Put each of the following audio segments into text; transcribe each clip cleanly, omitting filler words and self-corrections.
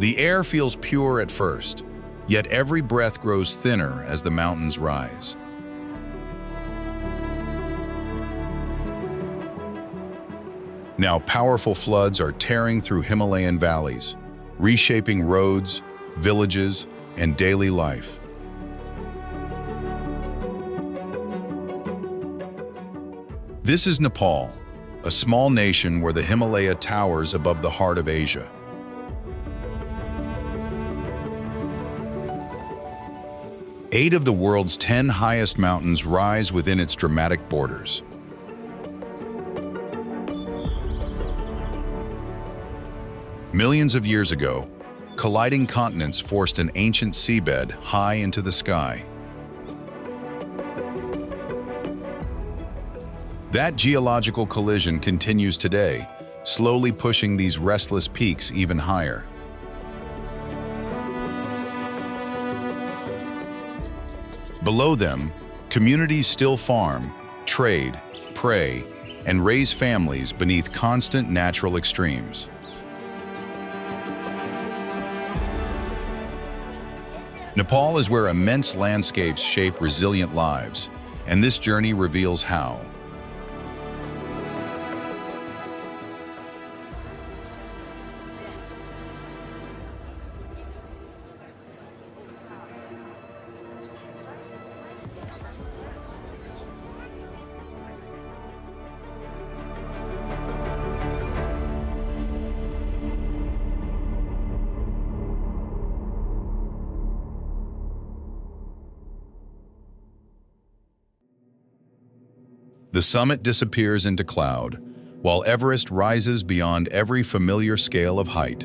The air feels pure at first, yet every breath grows thinner as the mountains rise. Now powerful floods are tearing through Himalayan valleys, reshaping roads, villages, and daily life. This is Nepal, a small nation where the Himalaya towers above the heart of Asia. Eight of the world's 10 highest mountains rise within its dramatic borders. Millions of years ago, colliding continents forced an ancient seabed high into the sky. That geological collision continues today, slowly pushing these restless peaks even higher. Below them, communities still farm, trade, pray, and raise families beneath constant natural extremes. Nepal is where immense landscapes shape resilient lives, and this journey reveals how. The summit disappears into cloud, while Everest rises beyond every familiar scale of height.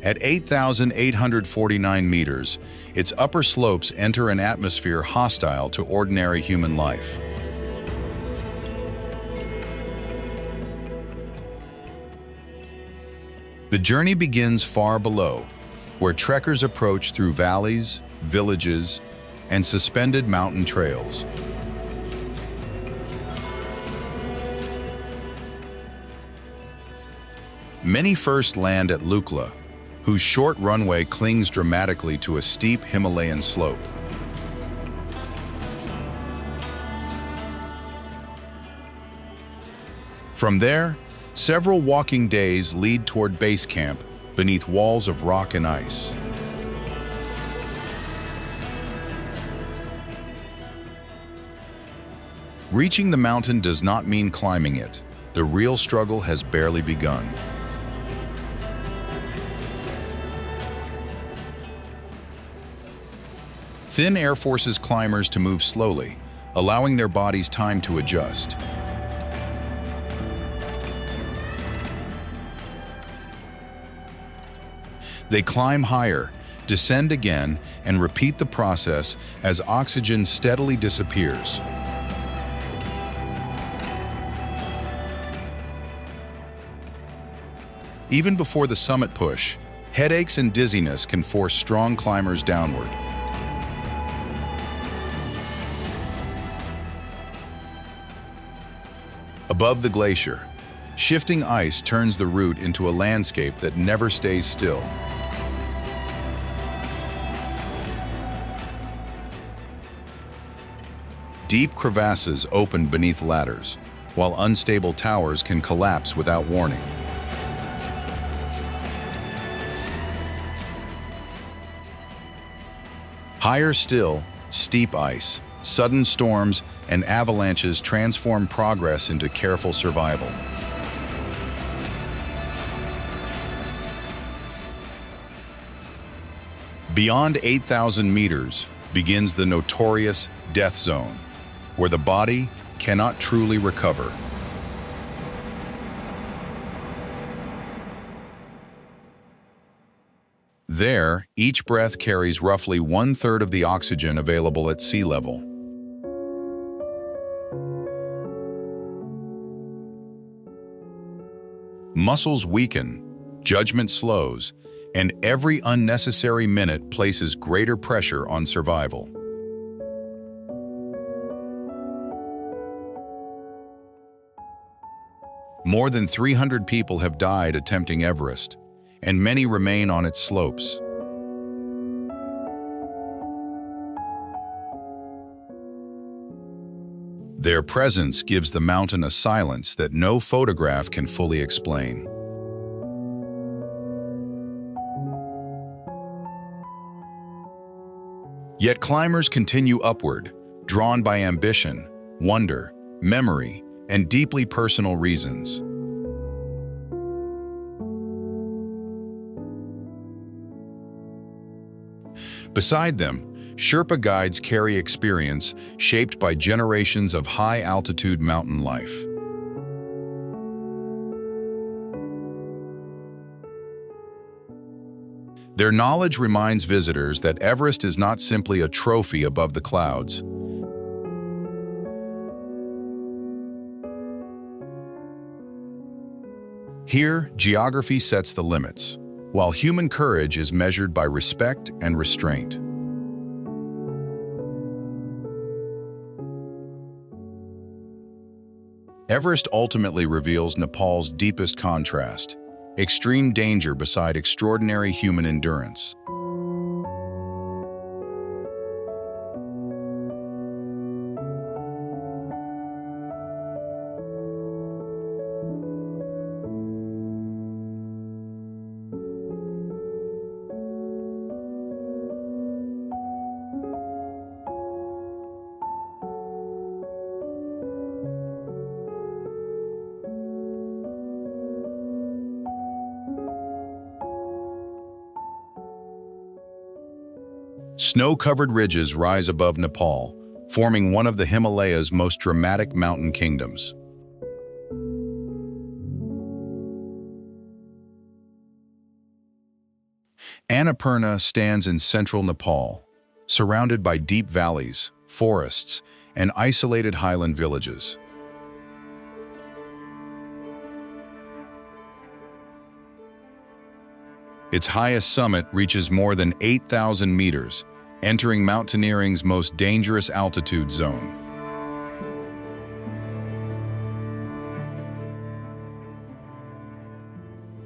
At 8,849 meters, its upper slopes enter an atmosphere hostile to ordinary human life. The journey begins far below, where trekkers approach through valleys, villages, and suspended mountain trails. Many first land at Lukla, whose short runway clings dramatically to a steep Himalayan slope. From there, several walking days lead toward base camp beneath walls of rock and ice. Reaching the mountain does not mean climbing it. The real struggle has barely begun. Thin air forces climbers to move slowly, allowing their bodies time to adjust. They climb higher, descend again, and repeat the process as oxygen steadily disappears. Even before the summit push, headaches and dizziness can force strong climbers downward. Above the glacier, shifting ice turns the route into a landscape that never stays still. Deep crevasses open beneath ladders, while unstable towers can collapse without warning. Higher still, steep ice, sudden storms, and avalanches transform progress into careful survival. Beyond 8,000 meters begins the notorious death zone, where the body cannot truly recover. There, each breath carries roughly 1/3 of the oxygen available at sea level. Muscles weaken, judgment slows, and every unnecessary minute places greater pressure on survival. More than 300 people have died attempting Everest, and many remain on its slopes. Their presence gives the mountain a silence that no photograph can fully explain. Yet climbers continue upward, drawn by ambition, wonder, memory, and deeply personal reasons. Beside them, Sherpa guides carry experience shaped by generations of high-altitude mountain life. Their knowledge reminds visitors that Everest is not simply a trophy above the clouds. Here, geography sets the limits, while human courage is measured by respect and restraint. Everest ultimately reveals Nepal's deepest contrast: extreme danger beside extraordinary human endurance. Snow-covered ridges rise above Nepal, forming one of the Himalayas' most dramatic mountain kingdoms. Annapurna stands in central Nepal, surrounded by deep valleys, forests, and isolated highland villages. Its highest summit reaches more than 8,000 meters, entering mountaineering's most dangerous altitude zone.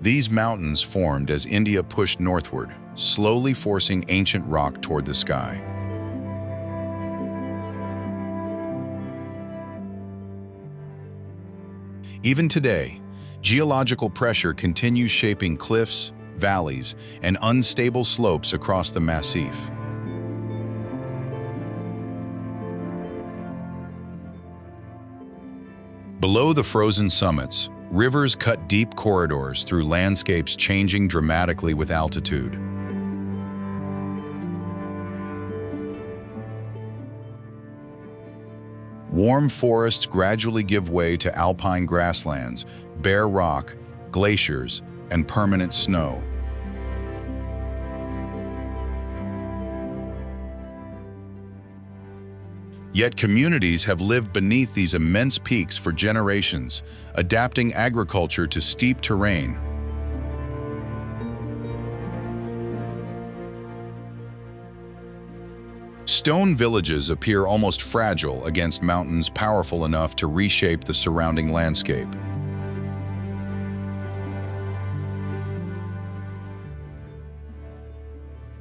These mountains formed as India pushed northward, slowly forcing ancient rock toward the sky. Even today, geological pressure continues shaping cliffs, valleys, and unstable slopes across the massif. Below the frozen summits, rivers cut deep corridors through landscapes changing dramatically with altitude. Warm forests gradually give way to alpine grasslands, bare rock, glaciers, and permanent snow. Yet communities have lived beneath these immense peaks for generations, adapting agriculture to steep terrain. Stone villages appear almost fragile against mountains powerful enough to reshape the surrounding landscape.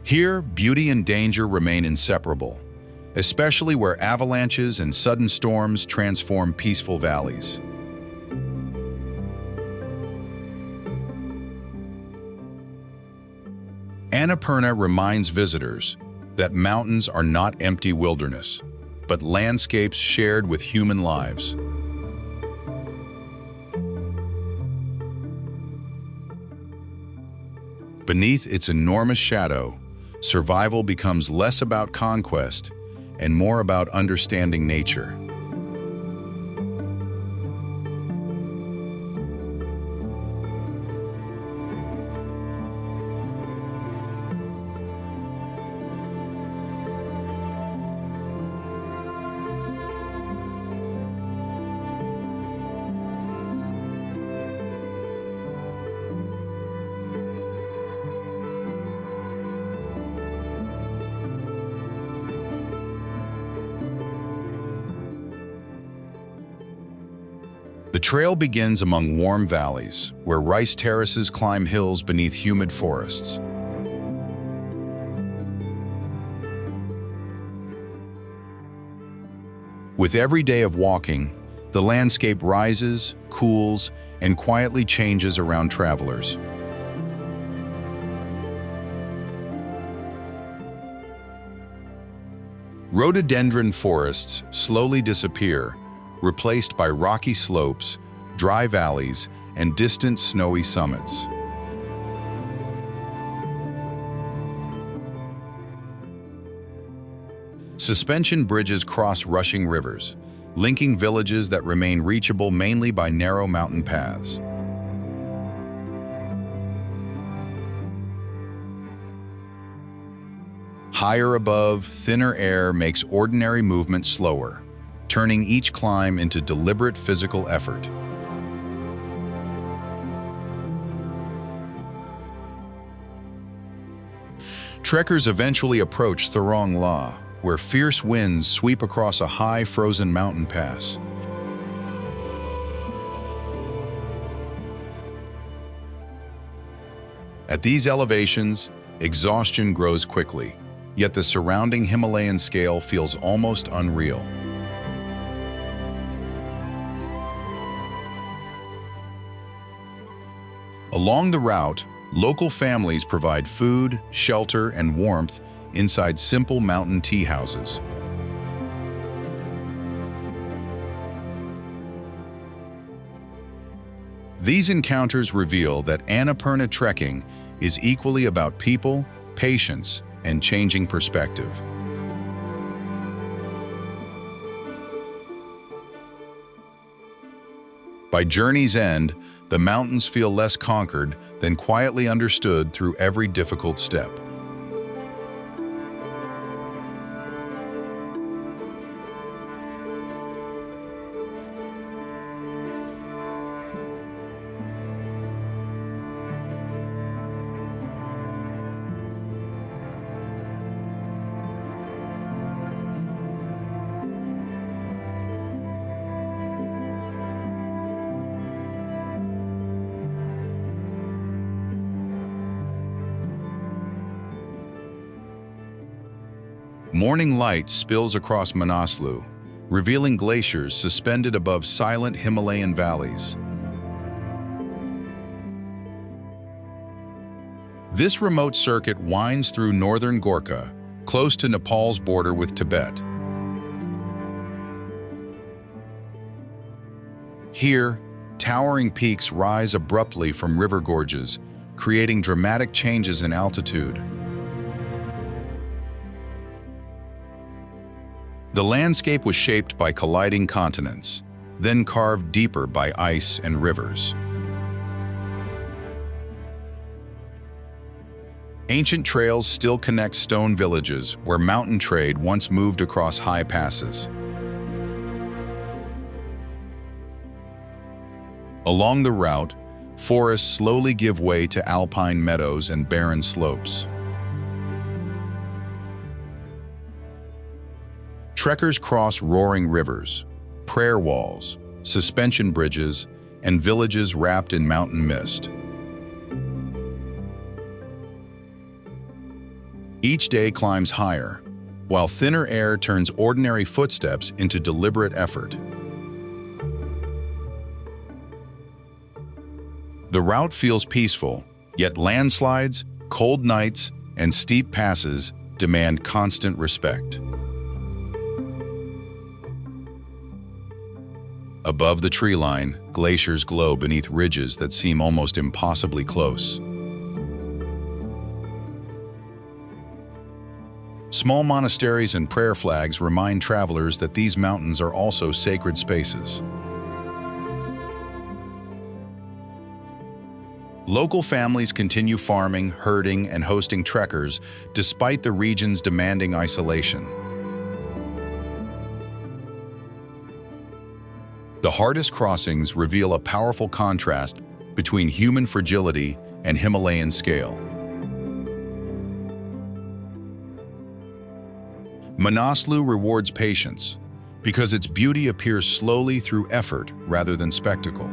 Here, beauty and danger remain inseparable, especially where avalanches and sudden storms transform peaceful valleys. Annapurna reminds visitors that mountains are not empty wilderness, but landscapes shared with human lives. Beneath its enormous shadow, survival becomes less about conquest and more about understanding nature. The trail begins among warm valleys, where rice terraces climb hills beneath humid forests. With every day of walking, the landscape rises, cools, and quietly changes around travelers. Rhododendron forests slowly disappear, replaced by rocky slopes, dry valleys, and distant snowy summits. Suspension bridges cross rushing rivers, linking villages that remain reachable mainly by narrow mountain paths. Higher above, thinner air makes ordinary movement slower, turning each climb into deliberate physical effort. Trekkers eventually approach Thorong La, where fierce winds sweep across a high frozen mountain pass. At these elevations, exhaustion grows quickly, yet the surrounding Himalayan scale feels almost unreal. Along the route, local families provide food, shelter, and warmth inside simple mountain tea houses. These encounters reveal that Annapurna trekking is equally about people, patience, and changing perspective. By journey's end, the mountains feel less conquered than quietly understood through every difficult step. Morning light spills across Manaslu, revealing glaciers suspended above silent Himalayan valleys. This remote circuit winds through northern Gorkha, close to Nepal's border with Tibet. Here, towering peaks rise abruptly from river gorges, creating dramatic changes in altitude. The landscape was shaped by colliding continents, then carved deeper by ice and rivers. Ancient trails still connect stone villages where mountain trade once moved across high passes. Along the route, forests slowly give way to alpine meadows and barren slopes. Trekkers cross roaring rivers, prayer walls, suspension bridges, and villages wrapped in mountain mist. Each day climbs higher, while thinner air turns ordinary footsteps into deliberate effort. The route feels peaceful, yet landslides, cold nights, and steep passes demand constant respect. Above the tree line, glaciers glow beneath ridges that seem almost impossibly close. Small monasteries and prayer flags remind travelers that these mountains are also sacred spaces. Local families continue farming, herding, and hosting trekkers despite the region's demanding isolation. The hardest crossings reveal a powerful contrast between human fragility and Himalayan scale. Manaslu rewards patience, because its beauty appears slowly through effort rather than spectacle.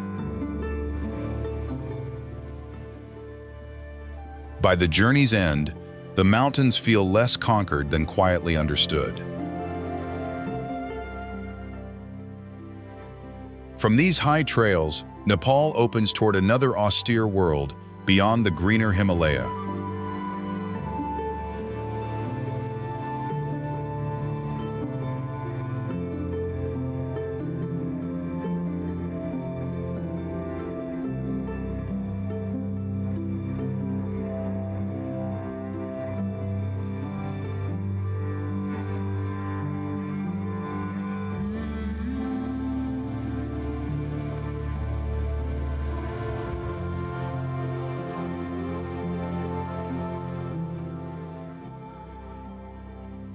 By the journey's end, the mountains feel less conquered than quietly understood. From these high trails, Nepal opens toward another austere world beyond the greener Himalaya.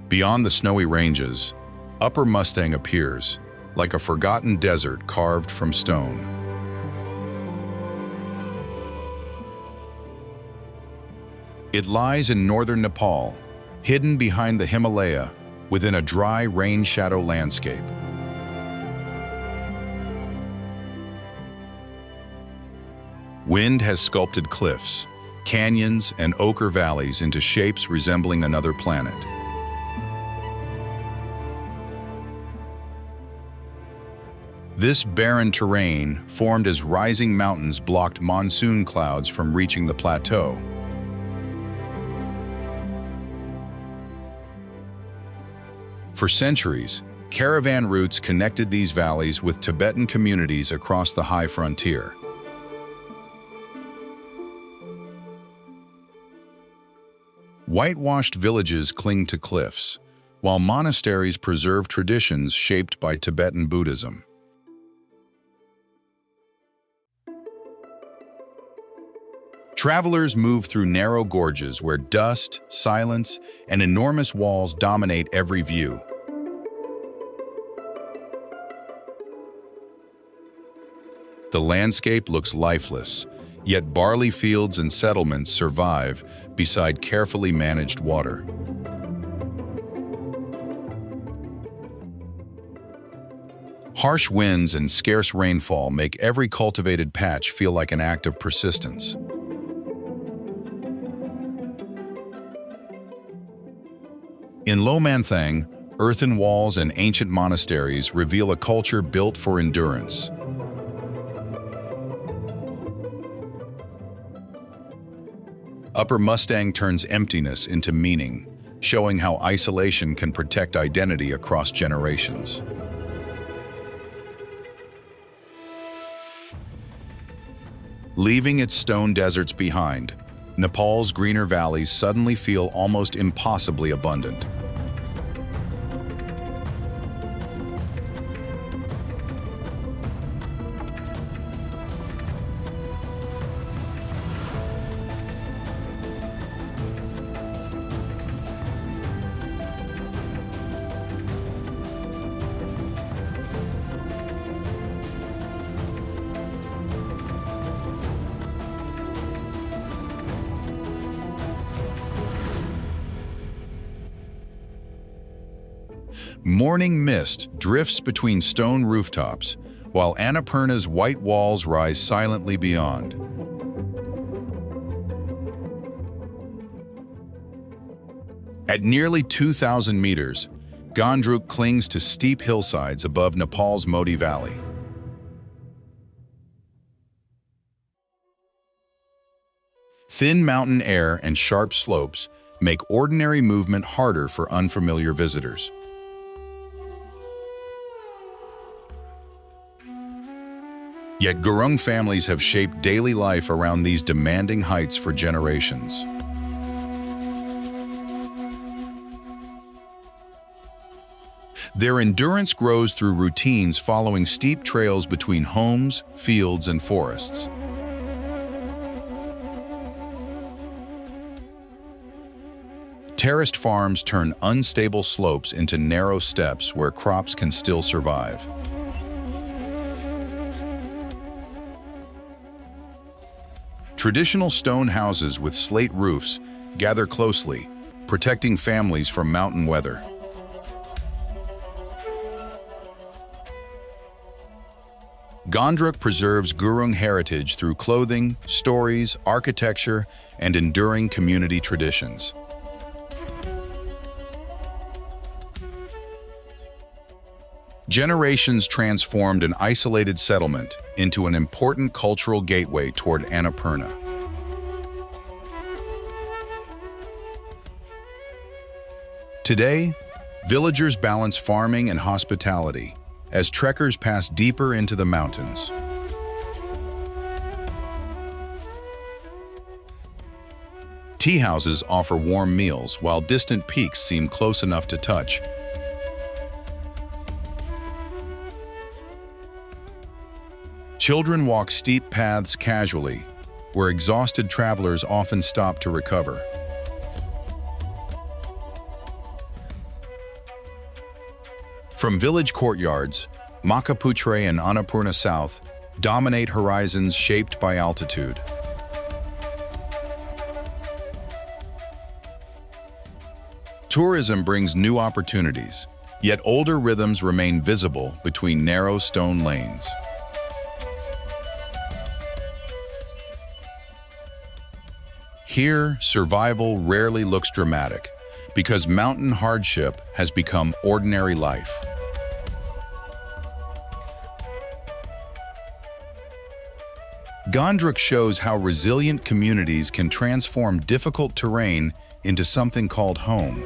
Beyond the snowy ranges, Upper Mustang appears, like a forgotten desert carved from stone. It lies in northern Nepal, hidden behind the Himalaya within a dry rain shadow landscape. Wind has sculpted cliffs, canyons, and ochre valleys into shapes resembling another planet. This barren terrain, formed as rising mountains, blocked monsoon clouds from reaching the plateau. For centuries, caravan routes connected these valleys with Tibetan communities across the high frontier. Whitewashed villages cling to cliffs, while monasteries preserve traditions shaped by Tibetan Buddhism. Travelers move through narrow gorges where dust, silence, and enormous walls dominate every view. The landscape looks lifeless, yet barley fields and settlements survive beside carefully managed water. Harsh winds and scarce rainfall make every cultivated patch feel like an act of persistence. In Lomanthang, earthen walls and ancient monasteries reveal a culture built for endurance. Upper Mustang turns emptiness into meaning, showing how isolation can protect identity across generations. Leaving its stone deserts behind, Nepal's greener valleys suddenly feel almost impossibly abundant. Morning mist drifts between stone rooftops, while Annapurna's white walls rise silently beyond. At nearly 2,000 meters, Gandruk clings to steep hillsides above Nepal's Modi Valley. Thin mountain air and sharp slopes make ordinary movement harder for unfamiliar visitors. Yet Gurung families have shaped daily life around these demanding heights for generations. Their endurance grows through routines following steep trails between homes, fields, and forests. Terraced farms turn unstable slopes into narrow steps where crops can still survive. Traditional stone houses with slate roofs gather closely, protecting families from mountain weather. Gondruk preserves Gurung heritage through clothing, stories, architecture, and enduring community traditions. Generations transformed an isolated settlement into an important cultural gateway toward Annapurna. Today, villagers balance farming and hospitality as trekkers pass deeper into the mountains. Tea houses offer warm meals while distant peaks seem close enough to touch. Children walk steep paths casually, where exhausted travelers often stop to recover. From village courtyards, Makaputre and Annapurna South dominate horizons shaped by altitude. Tourism brings new opportunities, yet older rhythms remain visible between narrow stone lanes. Here, survival rarely looks dramatic because mountain hardship has become ordinary life. Gondruk shows how resilient communities can transform difficult terrain into something called home.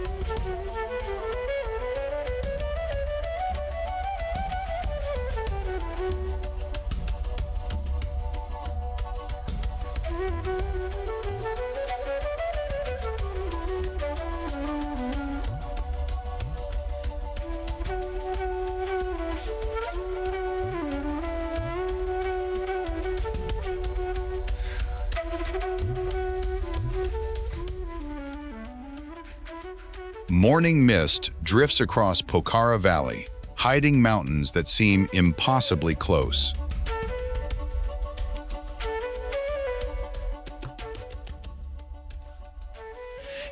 Morning mist drifts across Pokhara Valley, hiding mountains that seem impossibly close.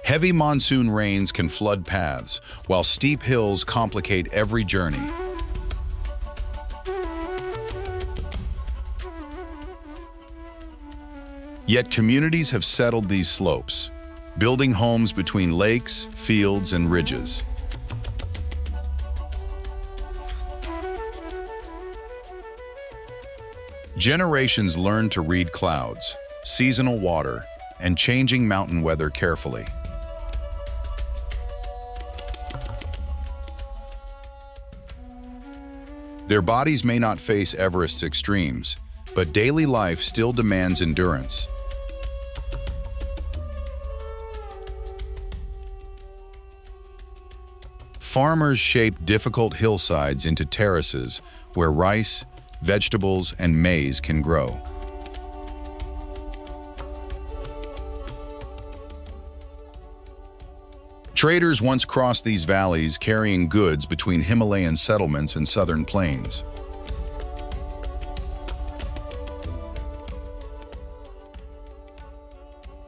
Heavy monsoon rains can flood paths, while steep hills complicate every journey. Yet communities have settled these slopes, building homes between lakes, fields, and ridges. Generations learn to read clouds, seasonal water, and changing mountain weather carefully. Their bodies may not face Everest's extremes, but daily life still demands endurance. Farmers shape difficult hillsides into terraces where rice, vegetables, and maize can grow. Traders once crossed these valleys carrying goods between Himalayan settlements and southern plains.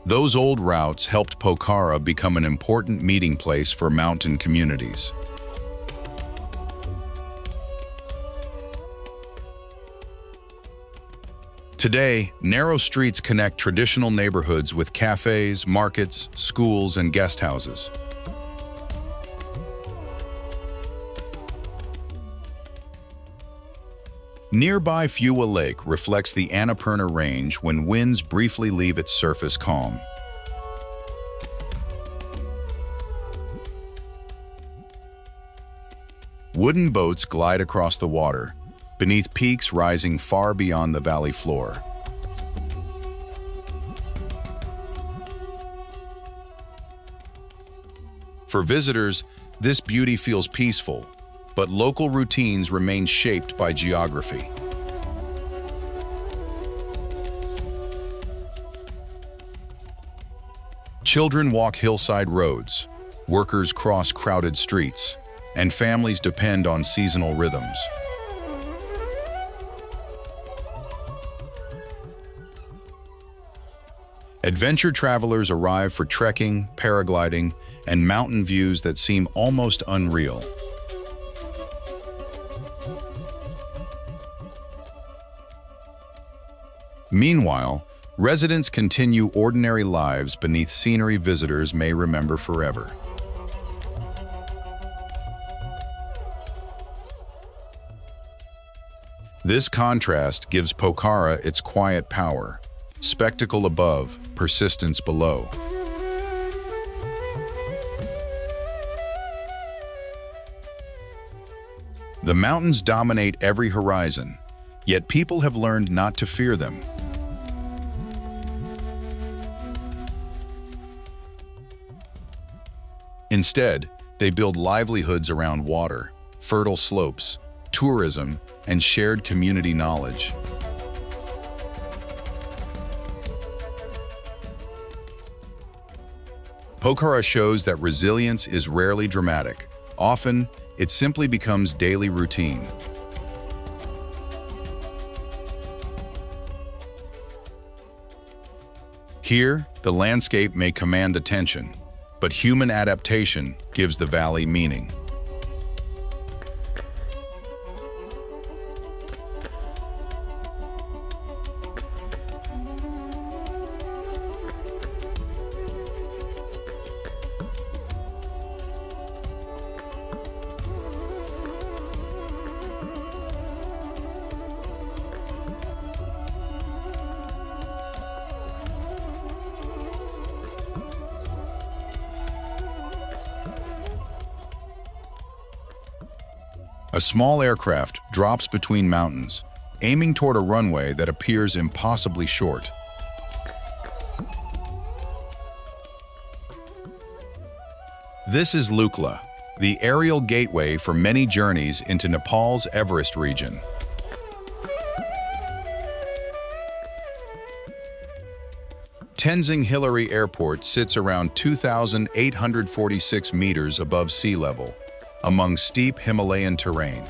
Those old routes helped Pokhara become an important meeting place for mountain communities. Today, narrow streets connect traditional neighborhoods with cafes, markets, schools, and guest houses. Nearby Phuwa Lake reflects the Annapurna Range when winds briefly leave its surface calm. Wooden boats glide across the water, beneath peaks rising far beyond the valley floor. For visitors, this beauty feels peaceful, but local routines remain shaped by geography. Children walk hillside roads, workers cross crowded streets, and families depend on seasonal rhythms. Adventure travelers arrive for trekking, paragliding, and mountain views that seem almost unreal. Meanwhile, residents continue ordinary lives beneath scenery visitors may remember forever. This contrast gives Pokhara its quiet power, spectacle above, persistence below. The mountains dominate every horizon, yet people have learned not to fear them. Instead, they build livelihoods around water, fertile slopes, tourism, and shared community knowledge. Pokhara shows that resilience is rarely dramatic. Often, it simply becomes daily routine. Here, the landscape may command attention, but human adaptation gives the valley meaning. A small aircraft drops between mountains, aiming toward a runway that appears impossibly short. This is Lukla, the aerial gateway for many journeys into Nepal's Everest region. Tenzing Hillary Airport sits around 2,846 meters above sea level, among steep Himalayan terrain.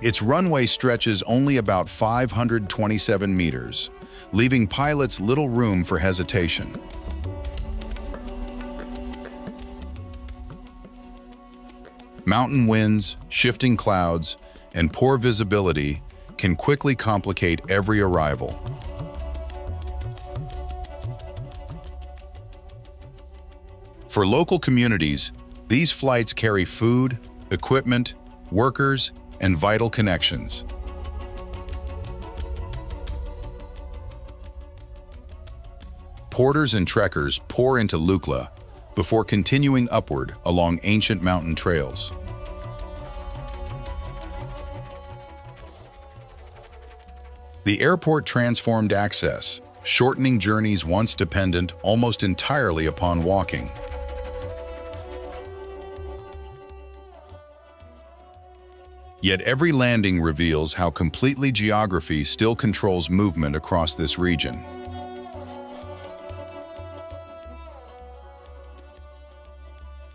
Its runway stretches only about 527 meters, leaving pilots little room for hesitation. Mountain winds, shifting clouds, and poor visibility can quickly complicate every arrival. For local communities, these flights carry food, equipment, workers, and vital connections. Porters and trekkers pour into Lukla before continuing upward along ancient mountain trails. The airport transformed access, shortening journeys once dependent almost entirely upon walking. Yet every landing reveals how completely geography still controls movement across this region.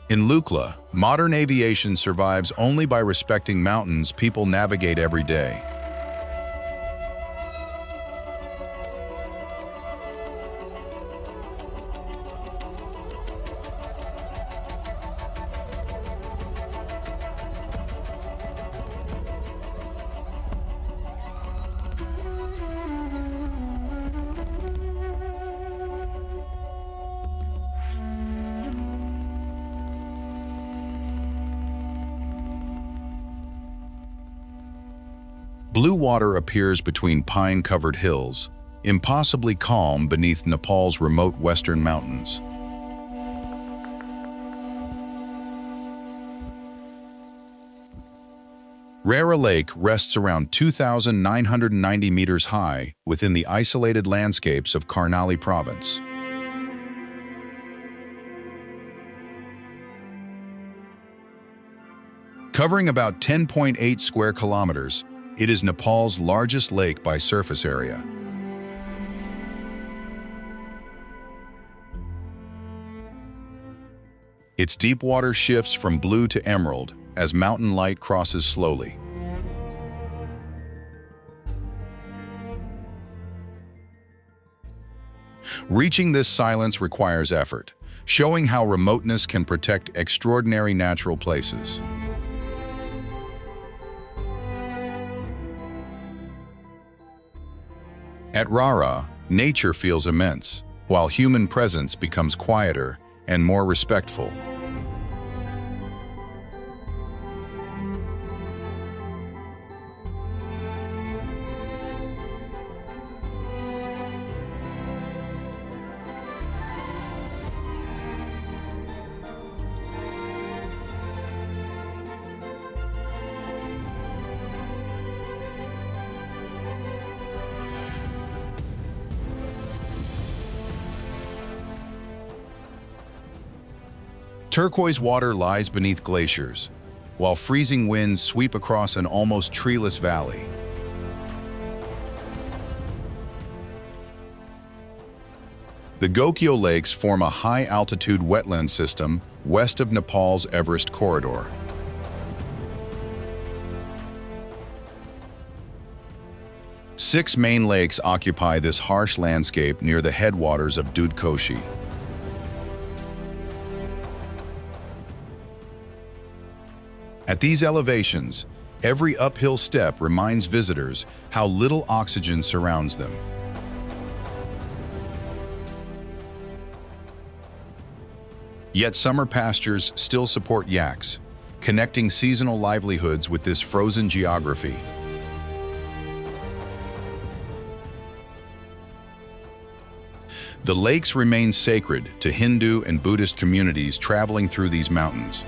In Lukla, modern aviation survives only by respecting mountains people navigate every day. Blue water appears between pine-covered hills, impossibly calm beneath Nepal's remote western mountains. Rara Lake rests around 2,990 meters high within the isolated landscapes of Karnali province. Covering about 10.8 square kilometers, it is Nepal's largest lake by surface area. Its deep water shifts from blue to emerald as mountain light crosses slowly. Reaching this silence requires effort, showing how remoteness can protect extraordinary natural places. At Rara, nature feels immense, while human presence becomes quieter and more respectful. Turquoise water lies beneath glaciers, while freezing winds sweep across an almost treeless valley. The Gokyo Lakes form a high-altitude wetland system west of Nepal's Everest corridor. Six main lakes occupy this harsh landscape near the headwaters of Koshi. At these elevations, every uphill step reminds visitors how little oxygen surrounds them. Yet summer pastures still support yaks, connecting seasonal livelihoods with this frozen geography. The lakes remain sacred to Hindu and Buddhist communities traveling through these mountains.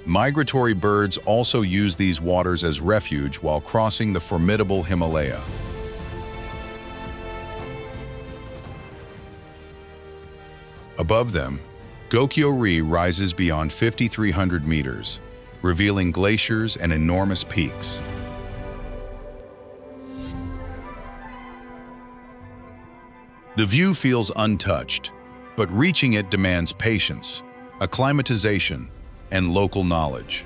Migratory birds also use these waters as refuge while crossing the formidable Himalaya. Above them, Gokyo rises beyond 5,300 meters, revealing glaciers and enormous peaks. The view feels untouched, but reaching it demands patience, acclimatization, and local knowledge.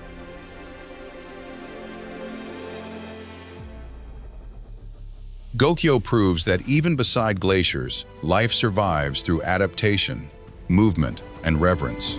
Gokyo proves that even beside glaciers, life survives through adaptation, movement, and reverence.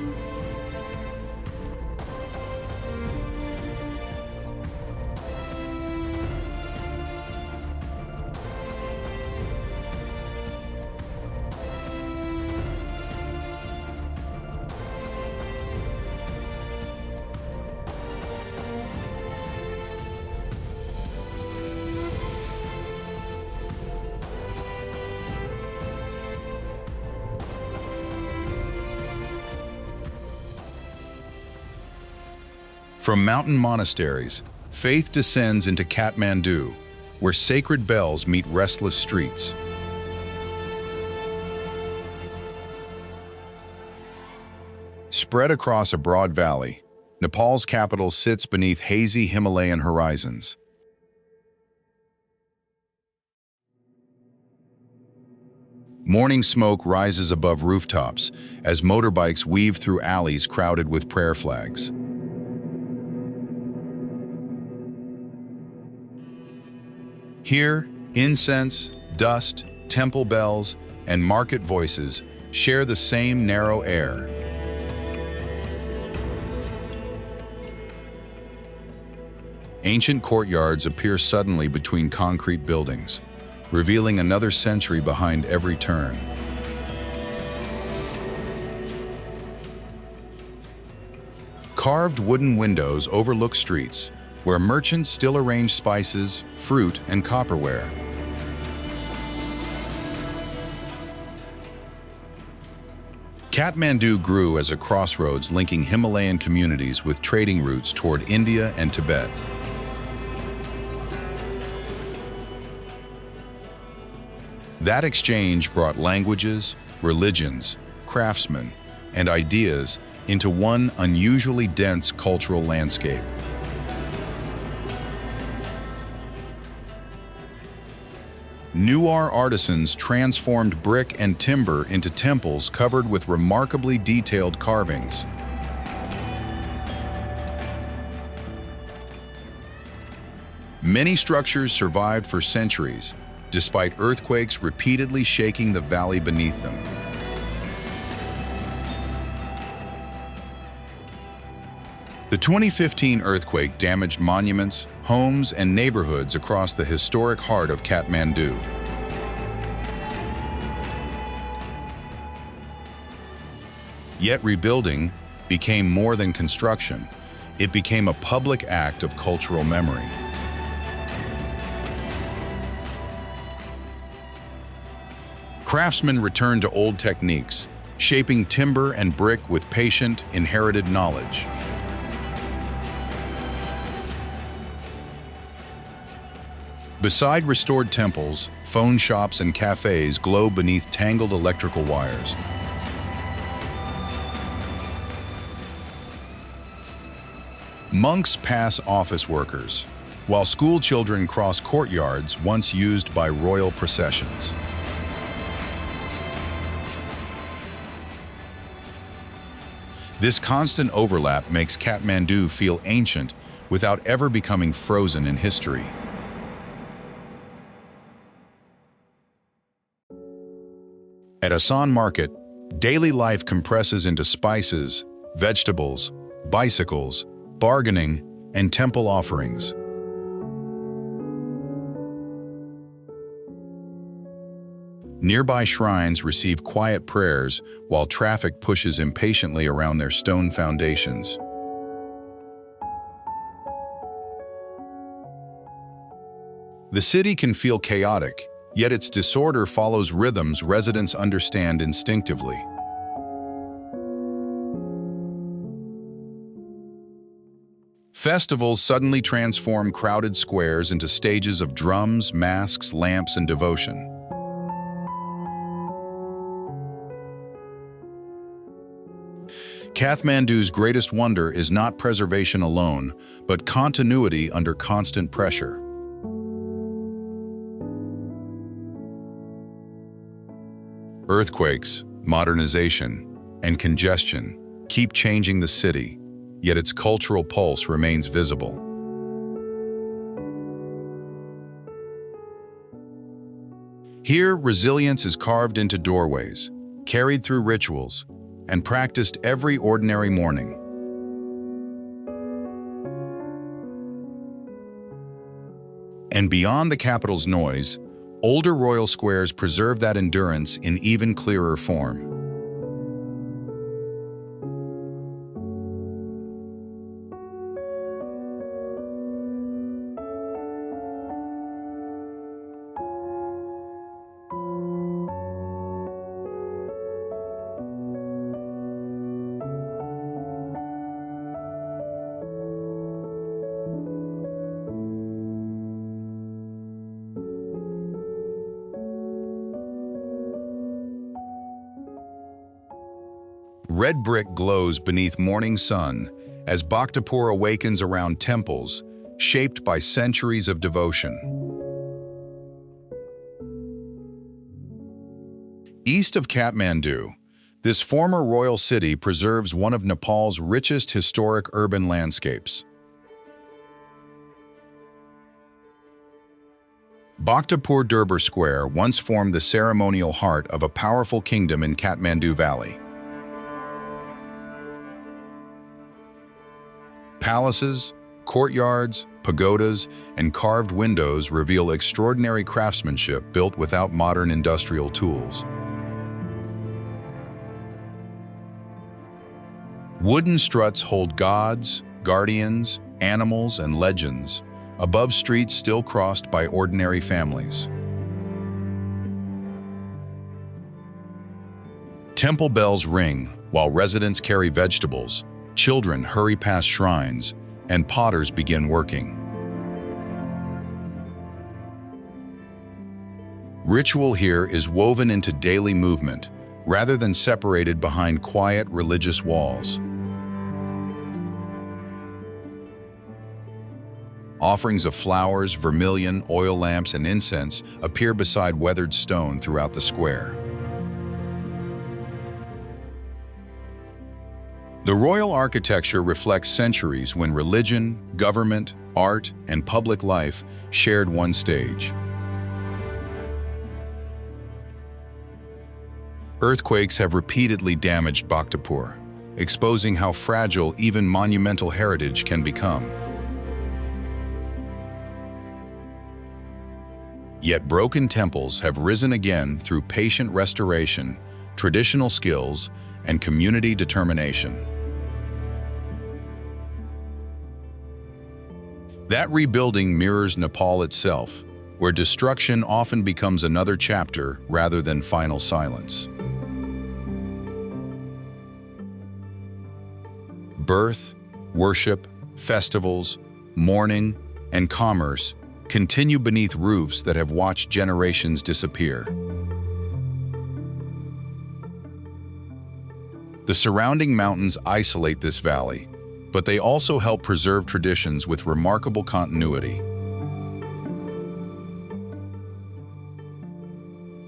From mountain monasteries, faith descends into Kathmandu, where sacred bells meet restless streets. Spread across a broad valley, Nepal's capital sits beneath hazy Himalayan horizons. Morning smoke rises above rooftops as motorbikes weave through alleys crowded with prayer flags. Here, incense, dust, temple bells, and market voices share the same narrow air. Ancient courtyards appear suddenly between concrete buildings, revealing another century behind every turn. Carved wooden windows overlook streets, where merchants still arrange spices, fruit, and copperware. Kathmandu grew as a crossroads linking Himalayan communities with trading routes toward India and Tibet. That exchange brought languages, religions, craftsmen, and ideas into one unusually dense cultural landscape. Newar artisans transformed brick and timber into temples covered with remarkably detailed carvings. Many structures survived for centuries, despite earthquakes repeatedly shaking the valley beneath them. The 2015 earthquake damaged monuments, homes, and neighborhoods across the historic heart of Kathmandu. Yet rebuilding became more than construction. It became a public act of cultural memory. Craftsmen returned to old techniques, shaping timber and brick with patient, inherited knowledge. Beside restored temples, phone shops and cafes glow beneath tangled electrical wires. Monks pass office workers, while school children cross courtyards once used by royal processions. This constant overlap makes Kathmandu feel ancient without ever becoming frozen in history. At Asan Market, daily life compresses into spices, vegetables, bicycles, bargaining, and temple offerings. Nearby shrines receive quiet prayers while traffic pushes impatiently around their stone foundations. The city can feel chaotic, yet its disorder follows rhythms residents understand instinctively. Festivals suddenly transform crowded squares into stages of drums, masks, lamps, and devotion. Kathmandu's greatest wonder is not preservation alone, but continuity under constant pressure. Earthquakes, modernization, and congestion keep changing the city, yet its cultural pulse remains visible. Here, resilience is carved into doorways, carried through rituals, and practiced every ordinary morning. And beyond the capital's noise, older royal squares preserve that endurance in even clearer form. Red brick glows beneath morning sun as Bhaktapur awakens around temples shaped by centuries of devotion. East of Kathmandu, this former royal city preserves one of Nepal's richest historic urban landscapes. Bhaktapur Durbar Square once formed the ceremonial heart of a powerful kingdom in Kathmandu Valley. Palaces, courtyards, pagodas, and carved windows reveal extraordinary craftsmanship built without modern industrial tools. Wooden struts hold gods, guardians, animals, and legends, above streets still crossed by ordinary families. Temple bells ring while residents carry vegetables, children hurry past shrines, and potters begin working. Ritual here is woven into daily movement, rather than separated behind quiet religious walls. Offerings of flowers, vermilion, oil lamps, and incense appear beside weathered stone throughout the square. The royal architecture reflects centuries when religion, government, art, and public life shared one stage. Earthquakes have repeatedly damaged Bhaktapur, exposing how fragile even monumental heritage can become. Yet broken temples have risen again through patient restoration, traditional skills, and community determination. That rebuilding mirrors Nepal itself, where destruction often becomes another chapter rather than final silence. Birth, worship, festivals, mourning, and commerce continue beneath roofs that have watched generations disappear. The surrounding mountains isolate this valley, but they also help preserve traditions with remarkable continuity.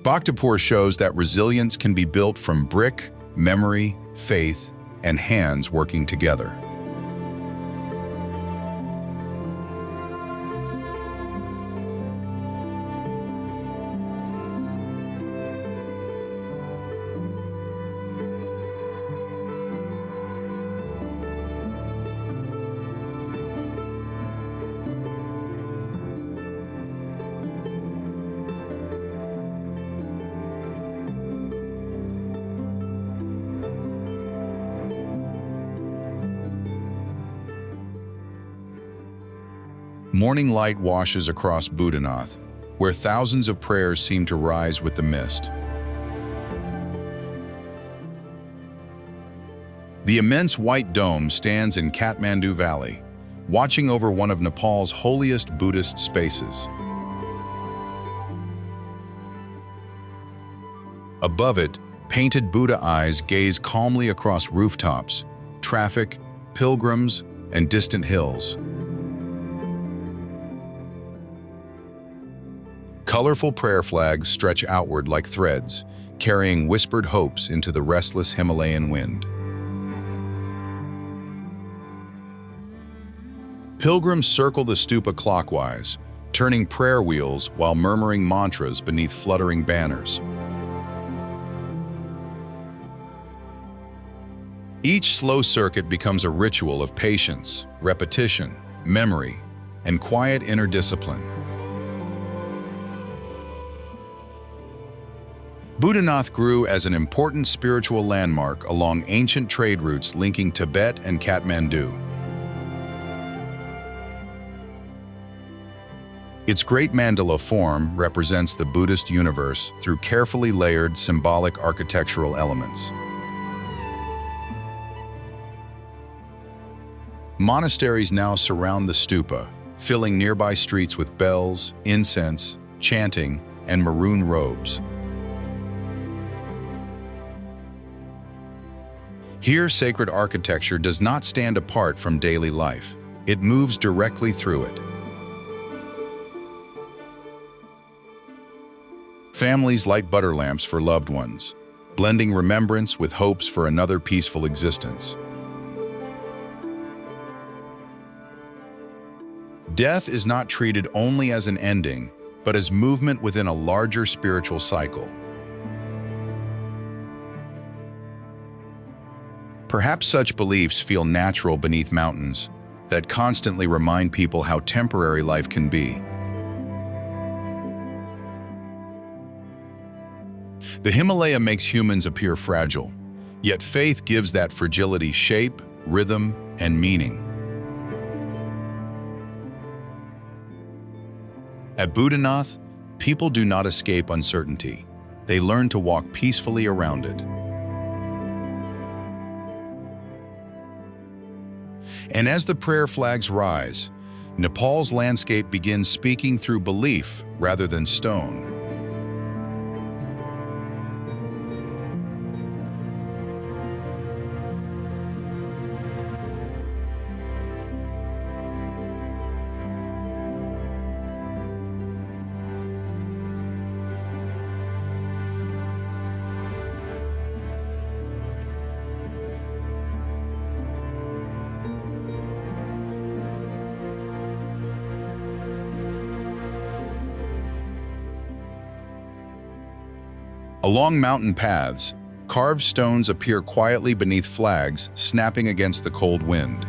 Bhaktapur shows that resilience can be built from brick, memory, faith, and hands working together. Morning light washes across Bhutannath, where thousands of prayers seem to rise with the mist. The immense white dome stands in Kathmandu Valley, watching over one of Nepal's holiest Buddhist spaces. Above it, painted Buddha eyes gaze calmly across rooftops, traffic, pilgrims, and distant hills. Colorful prayer flags stretch outward like threads, carrying whispered hopes into the restless Himalayan wind. Pilgrims circle the stupa clockwise, turning prayer wheels while murmuring mantras beneath fluttering banners. Each slow circuit becomes a ritual of patience, repetition, memory, and quiet inner discipline. Bhutannath grew as an important spiritual landmark along ancient trade routes linking Tibet and Kathmandu. Its great mandala form represents the Buddhist universe through carefully layered symbolic architectural elements. Monasteries now surround the stupa, filling nearby streets with bells, incense, chanting, and maroon robes. Here, sacred architecture does not stand apart from daily life. It moves directly through it. Families light butter lamps for loved ones, blending remembrance with hopes for another peaceful existence. Death is not treated only as an ending, but as movement within a larger spiritual cycle. Perhaps such beliefs feel natural beneath mountains that constantly remind people how temporary life can be. The Himalaya makes humans appear fragile, yet faith gives that fragility shape, rhythm, and meaning. At Bhutannath, people do not escape uncertainty. They learn to walk peacefully around it. And as the prayer flags rise, Nepal's landscape begins speaking through belief rather than stone. Along mountain paths, Carved stones appear quietly beneath flags, snapping against the cold wind.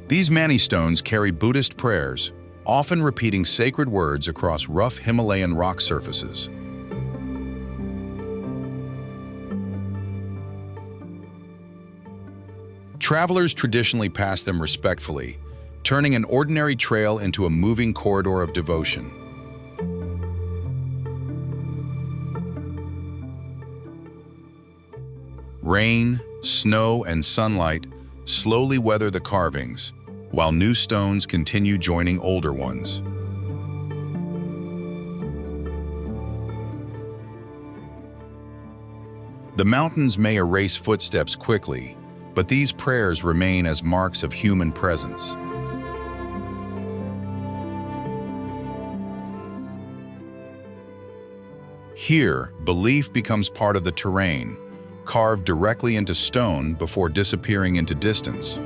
These Mani stones carry Buddhist prayers, often repeating sacred words across rough Himalayan rock surfaces. Travelers traditionally pass them respectfully, turning an ordinary trail into a moving corridor of devotion. Rain, snow, and sunlight slowly weather the carvings, while new stones continue joining older ones. The mountains may erase footsteps quickly, but these prayers remain as marks of human presence. Here, belief becomes part of the terrain, carved directly into stone before disappearing into distance.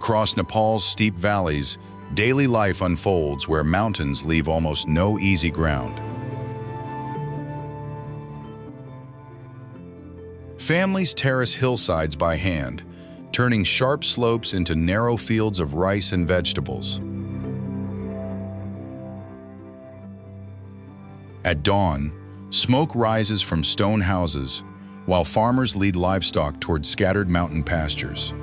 Across Nepal's steep valleys, daily life unfolds where mountains leave almost no easy ground. Families terrace hillsides by hand, turning sharp slopes into narrow fields of rice and vegetables. At dawn, smoke rises from stone houses, while farmers lead livestock toward scattered mountain pastures.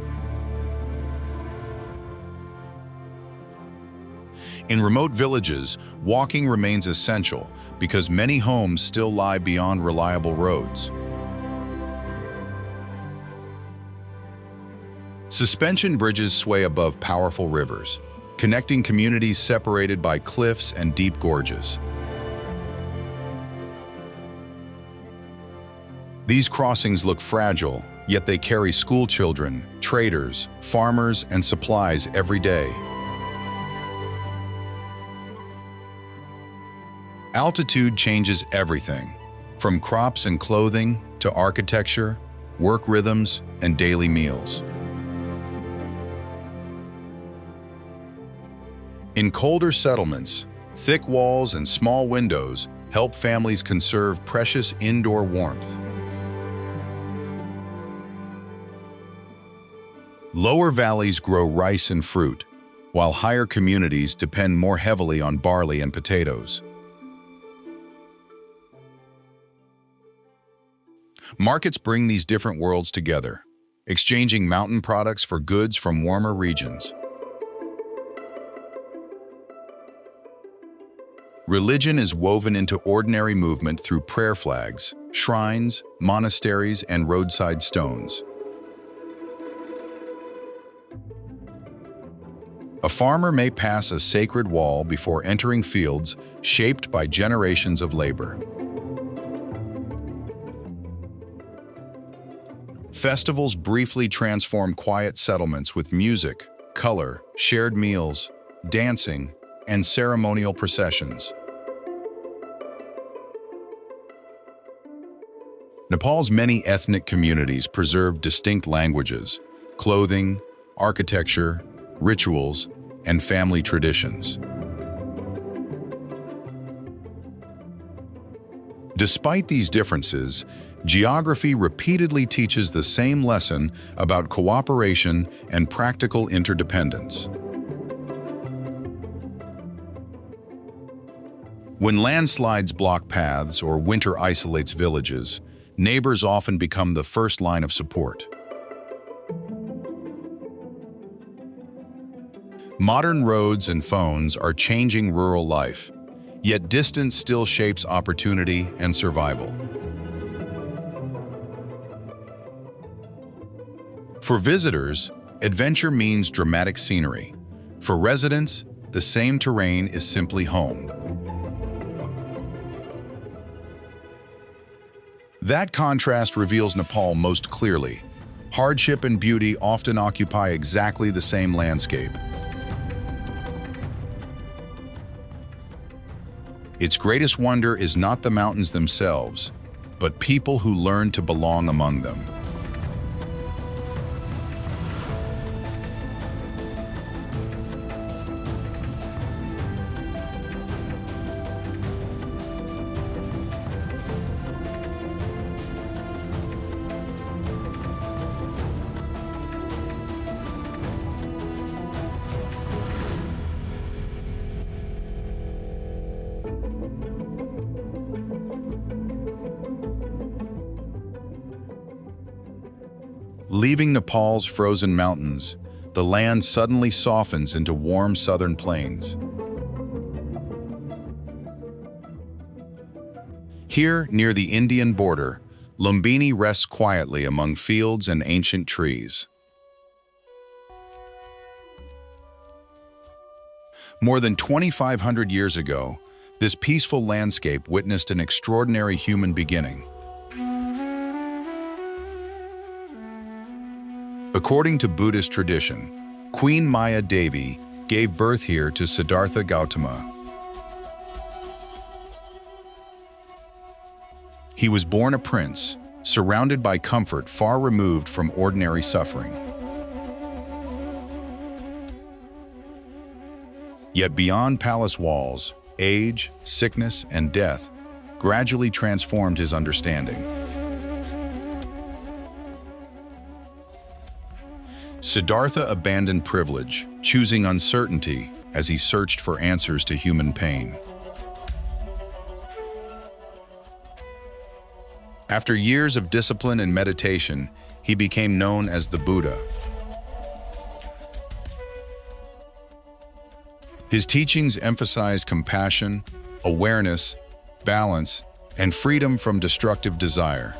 In remote villages, walking remains essential because many homes still lie beyond reliable roads. Suspension bridges sway above powerful rivers, connecting communities separated by cliffs and deep gorges. These crossings look fragile, yet they carry school children, traders, farmers, and supplies every day. Altitude changes everything, from crops and clothing to architecture, work rhythms, and daily meals. In colder settlements, thick walls and small windows help families conserve precious indoor warmth. Lower valleys grow rice and fruit, while higher communities depend more heavily on barley and potatoes. Markets bring these different worlds together, exchanging mountain products for goods from warmer regions. Religion is woven into ordinary movement through prayer flags, shrines, monasteries, and roadside stones. A farmer may pass a sacred wall before entering fields shaped by generations of labor. Festivals briefly transform quiet settlements with music, color, shared meals, dancing, and ceremonial processions. Nepal's many ethnic communities preserve distinct languages, clothing, architecture, rituals, and family traditions. Despite these differences, geography repeatedly teaches the same lesson about cooperation and practical interdependence. When landslides block paths or winter isolates villages, neighbors often become the first line of support. Modern roads and phones are changing rural life, yet distance still shapes opportunity and survival. For visitors, adventure means dramatic scenery, For residents, the same terrain is simply home. That contrast reveals Nepal most clearly. Hardship and beauty often occupy exactly the same landscape. Its greatest wonder is not the mountains themselves, but people who learn to belong among them. Leaving Nepal's frozen mountains, the land suddenly softens into warm southern plains. Here, near the Indian border, Lumbini rests quietly among fields and ancient trees. More than 2,500 years ago, this peaceful landscape witnessed an extraordinary human beginning. According to Buddhist tradition, Queen Maya Devi gave birth here to Siddhartha Gautama. He was born a prince, surrounded by comfort far removed from ordinary suffering. Yet beyond palace walls, age, sickness, and death gradually transformed his understanding. Siddhartha abandoned privilege, choosing uncertainty as he searched for answers to human pain. After years of discipline and meditation, he became known as the Buddha. His teachings emphasized compassion, awareness, balance, and freedom from destructive desire.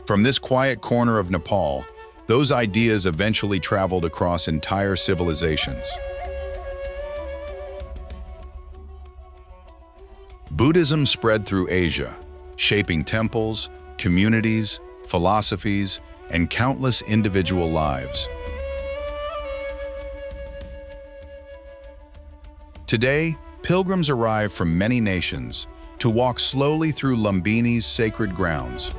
From this quiet corner of Nepal, those ideas eventually traveled across entire civilizations. Buddhism spread through Asia, shaping temples, communities, philosophies, and countless individual lives. Today, pilgrims arrive from many nations to walk slowly through Lumbini's sacred grounds.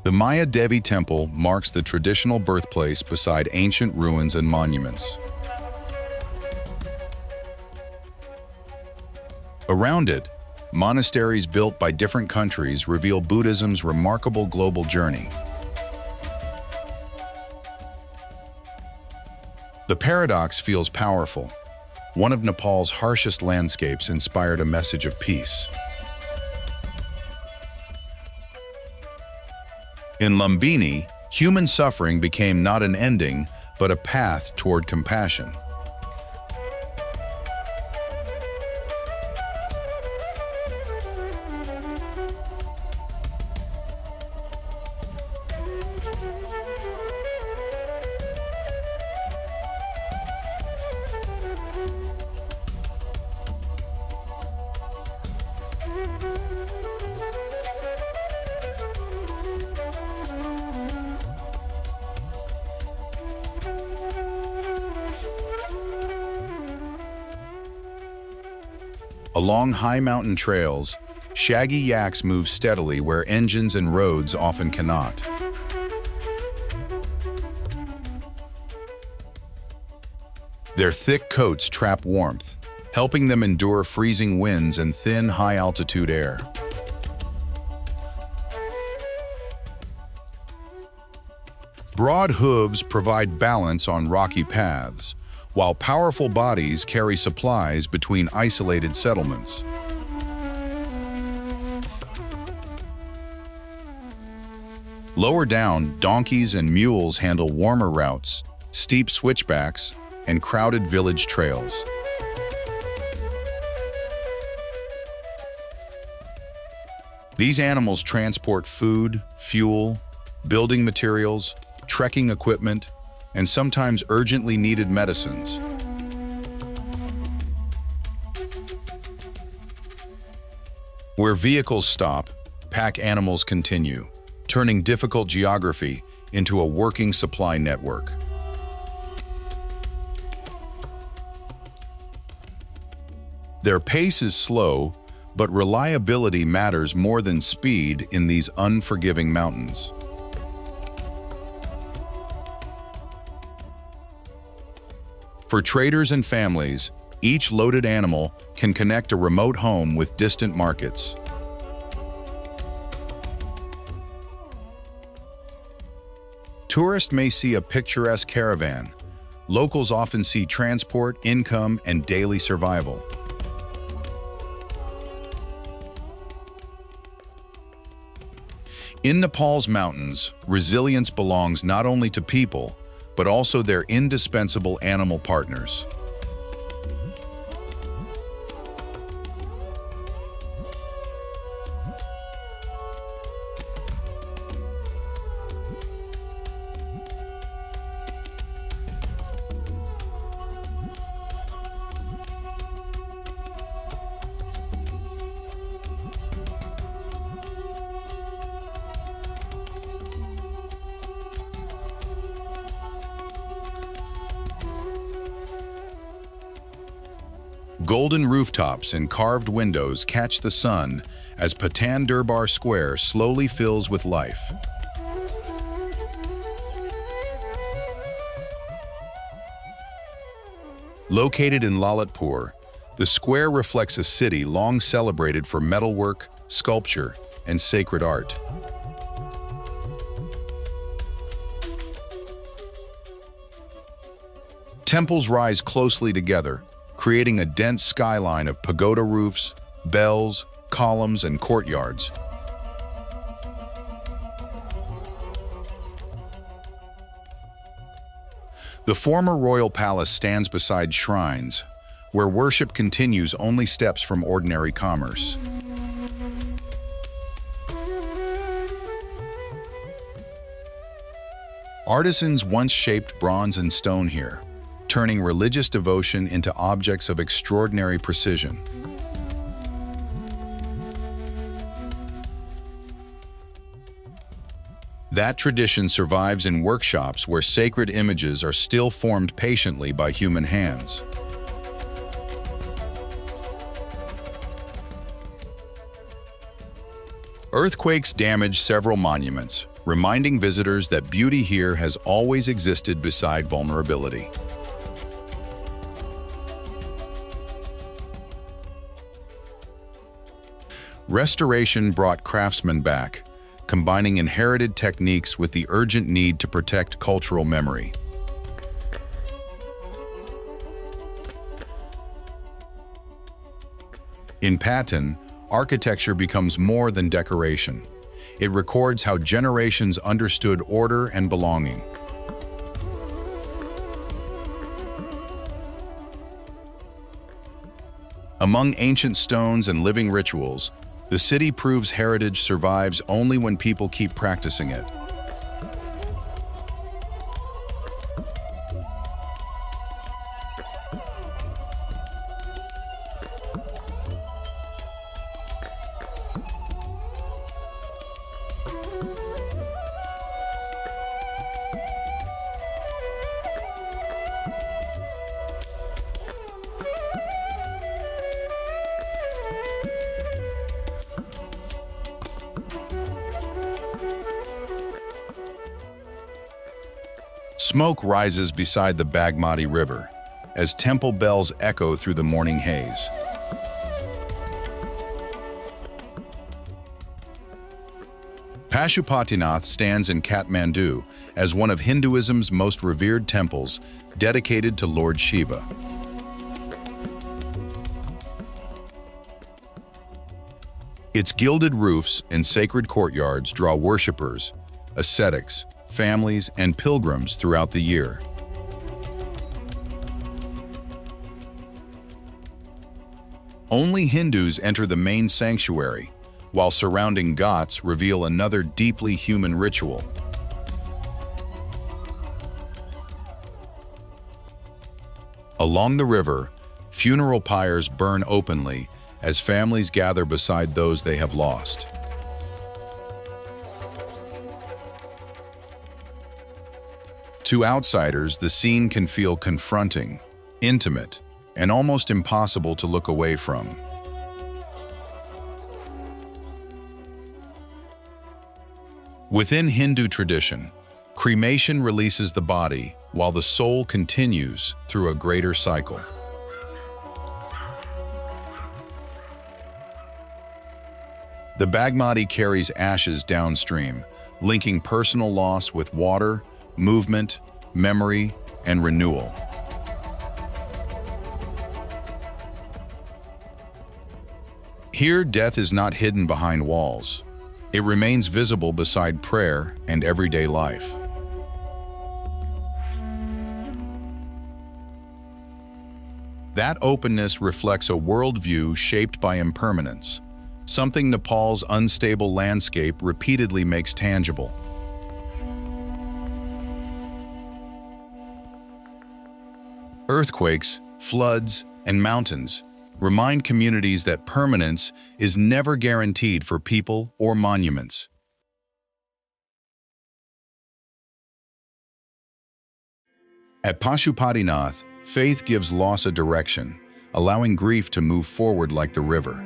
The Maya Devi Temple marks the traditional birthplace beside ancient ruins and monuments. Around it, monasteries built by different countries reveal Buddhism's remarkable global journey. The paradox feels powerful. One of Nepal's harshest landscapes inspired a message of peace. In Lumbini, human suffering became not an ending, but a path toward compassion. Along high mountain trails, shaggy yaks move steadily where engines and roads often cannot. Their thick coats trap warmth, helping them endure freezing winds and thin, high-altitude air. Broad hooves provide balance on rocky paths, while powerful bodies carry supplies between isolated settlements. Lower down, donkeys and mules handle warmer routes, steep switchbacks, and crowded village trails. These animals transport food, fuel, building materials, trekking equipment, and sometimes urgently needed medicines. Where vehicles stop, pack animals continue, turning difficult geography into a working supply network. Their pace is slow, but reliability matters more than speed in these unforgiving mountains. For traders and families, each loaded animal can connect a remote home with distant markets. Tourists may see a picturesque caravan. Locals often see transport, income, and daily survival. In Nepal's mountains, resilience belongs not only to people, but also their indispensable animal partners. Golden rooftops and carved windows catch the sun as Patan Durbar Square slowly fills with life. Located in Lalitpur, the square reflects a city long celebrated for metalwork, sculpture, and sacred art. Temples rise closely together, creating a dense skyline of pagoda roofs, bells, columns, and courtyards. The former royal palace stands beside shrines, where worship continues only steps from ordinary commerce. Artisans once shaped bronze and stone here, turning religious devotion into objects of extraordinary precision. That tradition survives in workshops where sacred images are still formed patiently by human hands. Earthquakes damage several monuments, reminding visitors that beauty here has always existed beside vulnerability. Restoration brought craftsmen back, combining inherited techniques with the urgent need to protect cultural memory. In Patan, architecture becomes more than decoration. It records how generations understood order and belonging. Among ancient stones and living rituals, the city proves heritage survives only when people keep practicing it. Smoke rises beside the Bagmati River as temple bells echo through the morning haze. Pashupatinath stands in Kathmandu as one of Hinduism's most revered temples, dedicated to Lord Shiva. Its gilded roofs and sacred courtyards draw worshippers, ascetics, families, and pilgrims throughout the year. Only Hindus enter the main sanctuary, while surrounding ghats reveal another deeply human ritual. Along the river, funeral pyres burn openly as families gather beside those they have lost. To outsiders, the scene can feel confronting, intimate, and almost impossible to look away from. Within Hindu tradition, cremation releases the body while the soul continues through a greater cycle. The Bagmati carries ashes downstream, linking personal loss with water, movement, memory, and renewal. Here, death is not hidden behind walls. It remains visible beside prayer and everyday life. That openness reflects a worldview shaped by impermanence, something Nepal's unstable landscape repeatedly makes tangible. Earthquakes, floods, and mountains remind communities that permanence is never guaranteed for people or monuments. At Pashupatinath, faith gives loss a direction, allowing grief to move forward like the river.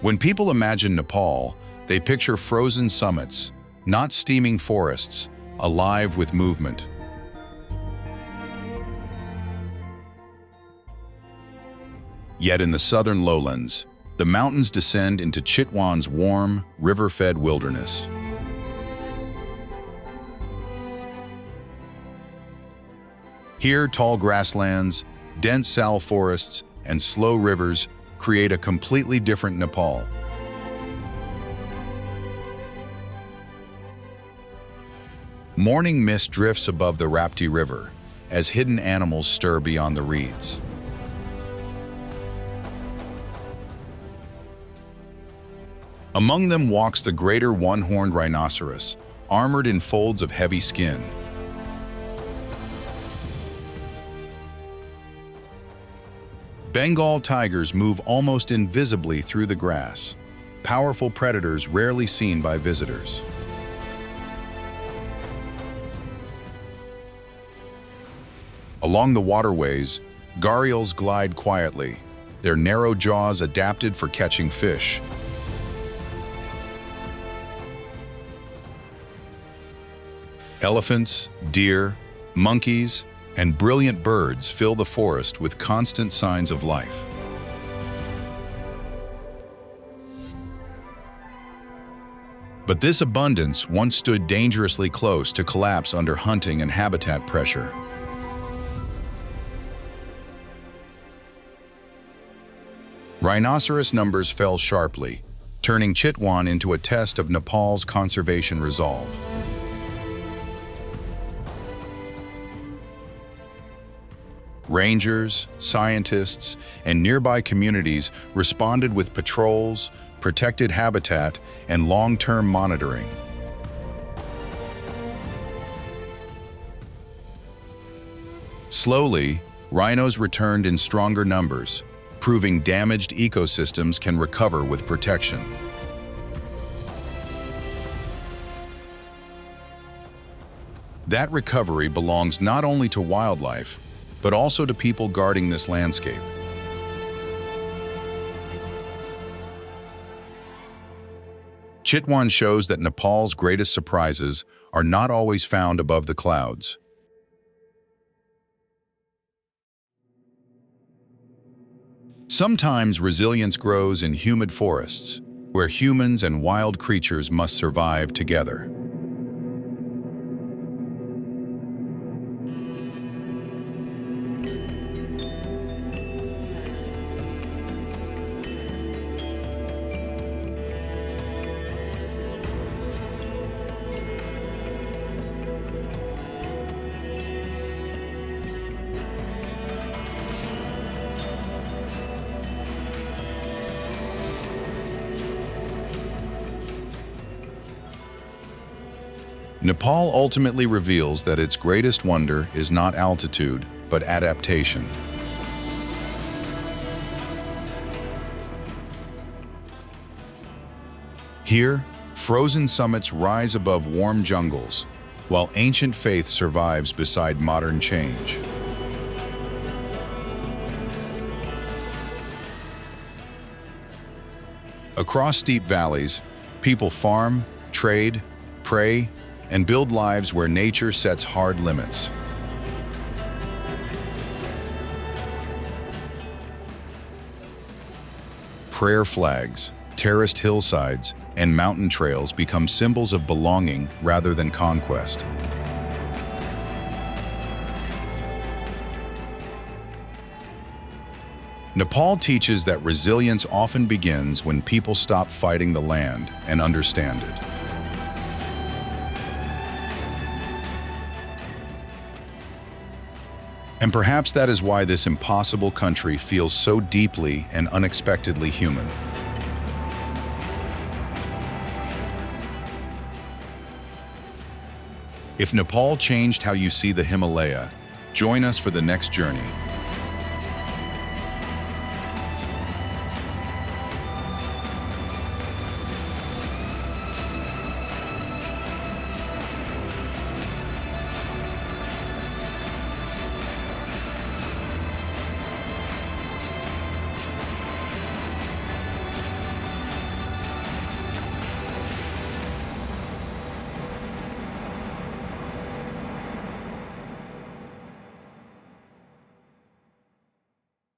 When people imagine Nepal, they picture frozen summits, not steaming forests, alive with movement. Yet in the southern lowlands, the mountains descend into Chitwan's warm, river-fed wilderness. Here, tall grasslands, dense sal forests, and slow rivers create a completely different Nepal. Morning mist drifts above the Rapti River as hidden animals stir beyond the reeds. Among them walks the greater one-horned rhinoceros, armored in folds of heavy skin. Bengal tigers move almost invisibly through the grass, powerful predators rarely seen by visitors. Along the waterways, gharials glide quietly, their narrow jaws adapted for catching fish. Elephants, deer, monkeys, and brilliant birds fill the forest with constant signs of life. But this abundance once stood dangerously close to collapse under hunting and habitat pressure. Rhinoceros numbers fell sharply, turning Chitwan into a test of Nepal's conservation resolve. Rangers, scientists, and nearby communities responded with patrols, protected habitat, and long-term monitoring. Slowly, rhinos returned in stronger numbers, proving damaged ecosystems can recover with protection. That recovery belongs not only to wildlife, but also to people guarding this landscape. Chitwan shows that Nepal's greatest surprises are not always found above the clouds. Sometimes resilience grows in humid forests, where humans and wild creatures must survive together. Nepal ultimately reveals that its greatest wonder is not altitude, but adaptation. Here, frozen summits rise above warm jungles, while ancient faith survives beside modern change. Across steep valleys, people farm, trade, pray, and build lives where nature sets hard limits. Prayer flags, terraced hillsides, and mountain trails become symbols of belonging rather than conquest. Nepal teaches that resilience often begins when people stop fighting the land and understand it. And perhaps that is why this impossible country feels so deeply and unexpectedly human. If Nepal changed how you see the Himalaya, join us for the next journey.